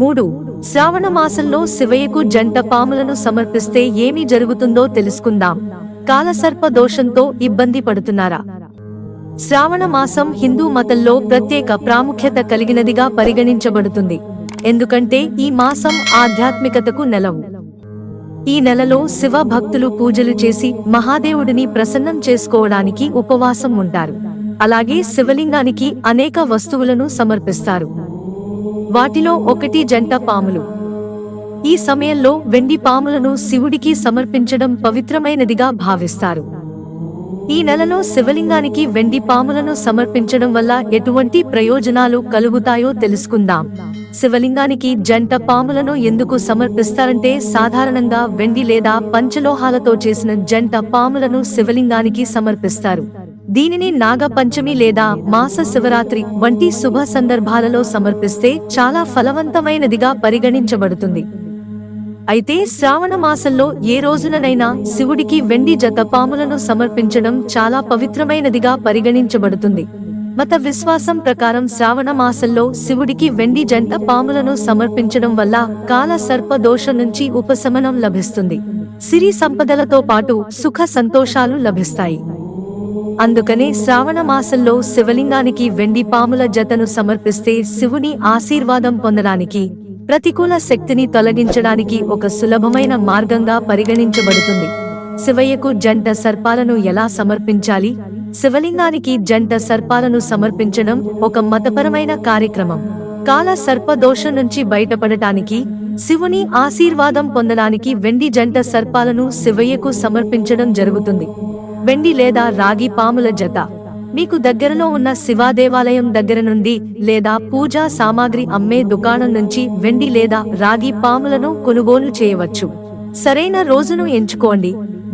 3. శ్రావణ మాసంలో శివయ్యకు జంట పాములను సమర్పిస్తే ఏమి జరుగుతుందో తెలుసుకుందాం. కాలసర్ప దోషంతో ఇబ్బంది పడుతున్నారా? శ్రావణ మాసం హిందూ మతంలో ప్రత్యేక ప్రాముఖ్యత కలిగినదిగా పరిగణించబడుతుంది. ఎందుకంటే ఈ మాసం ఆధ్యాత్మికతకు నెలవు. ఈ నెలలో శివ భక్తులు పూజలు చేసి మహాదేవుడిని ప్రసన్నం చేసుకోవడానికి ఉపవాసం ఉంటారు. అలాగే శివలింగానికి అనేక వస్తువులను సమర్పిస్తారు. వాటిలో ఒకటి జంట పాములు. ఈ సమయంలో వెండి పాములను శివుడికి సమర్పించడం పవిత్రమైనదిగా భావిస్తారు. ఈ నెలలో శివలింగానికి వెండి పాములను సమర్పించడం వల్ల ఎటువంటి ప్రయోజనాలు కలుగుతాయో తెలుసుకుందాం. శివలింగానికి జంట పాములను ఎందుకు సమర్పిస్తారంటే, సాధారణంగా వెండి లేదా పంచలోహాలతో చేసిన జంట పాములను శివలింగానికి సమర్పిస్తారు. దీనిని నాగ పంచమి లేదా మాస శివరాత్రి వంటి శుభ సందర్భాలలో సమర్పిస్తే చాలా ఫలవంతమైనదిగా పరిగణించబడుతుంది. అయితే శ్రావణ మాసంలో ఏ రోజుననైనా శివుడికి వెండి జత పాములను సమర్పించడం చాలా పవిత్రమైనదిగా పరిగణించబడుతుంది. మత విశ్వాసం ప్రకారం శ్రావణ మాసంలో శివుడికి వెండి జంట పాములను సమర్పించడం వల్ల కాల సర్ప దోషం నుంచి ఉపశమనం లభిస్తుంది. సిరి సంపదలతో పాటు సుఖ సంతోషాలు లభిస్తాయి. అందుకనే శ్రావణ మాసంలో శివలింగానికి వెండి పాముల జతను సమర్పిస్తే శివుని ఆశీర్వాదం పొందడానికి, ప్రతికూల శక్తిని తొలగించడానికి ఒక సులభమైన మార్గంగా పరిగణించబడుతుంది. శివయ్యకు జంట సర్పాలను ఎలా సమర్పించాలి? శివలింగానికి జంట సర్పాలను సమర్పించడం ఒక మతపరమైన కార్యక్రమం. కాల సర్ప దోషం నుంచి బయటపడటానికి, శివుని ఆశీర్వాదం పొందడానికి వెండి జంట సర్పాలను శివయ్యకు సమర్పించడం జరుగుతుంది. వెండి లేదా రాగి పాముల జత. మీకు దగ్గరలో ఉన్న శివాదేవాలయం దగ్గర నుండి లేదా పూజా సామాగ్రి అమ్మే దుకాణం నుంచి వెండి లేదా రాగి పాములను కొనుగోలు చేయవచ్చు. సరైన రోజును ఎంచుకోండి.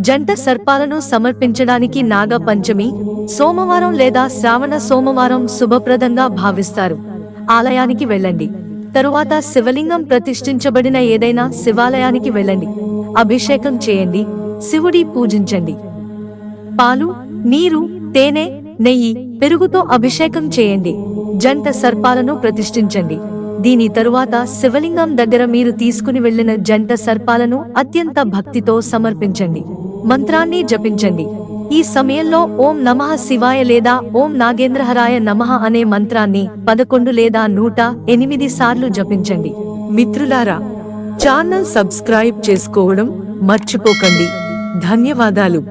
జంట సర్పాలను సమర్పించడానికి నాగ పంచమి, సోమవారం లేదా శ్రావణ సోమవారం శుభప్రదంగా భావిస్తారు. ఆలయానికి వెళ్ళండి. తరువాత శివలింగం ప్రతిష్ఠించబడిన ఏదైనా శివాలయానికి వెళ్ళండి. అభిషేకం చేయండి. శివుడి పూజించండి. పాలు, నీరు, తేనె, నెయ్యి, పెరుగుతో అభిషేకం చేయండి. జంట సర్పాలను ప్రతిష్ఠించండి. దీని తరువాత శివలింగం దగ్గర మీరు తీసుకుని వెళ్లిన జంట సర్పాలను అత్యంత భక్తితో సమర్పించండి. మంత్రాన్ని జపించండి. ఈ సమయంలో ఓం నమః శివాయ లేదా ఓం నాగేంద్రహరాయ నమః అనే మంత్రాన్ని 11 లేదా 108 సార్లు జపించండి. మిత్రులారా, ఛానల్ సబ్స్క్రైబ్ చేసుకోవడం మర్చిపోకండి. ధన్యవాదాలు.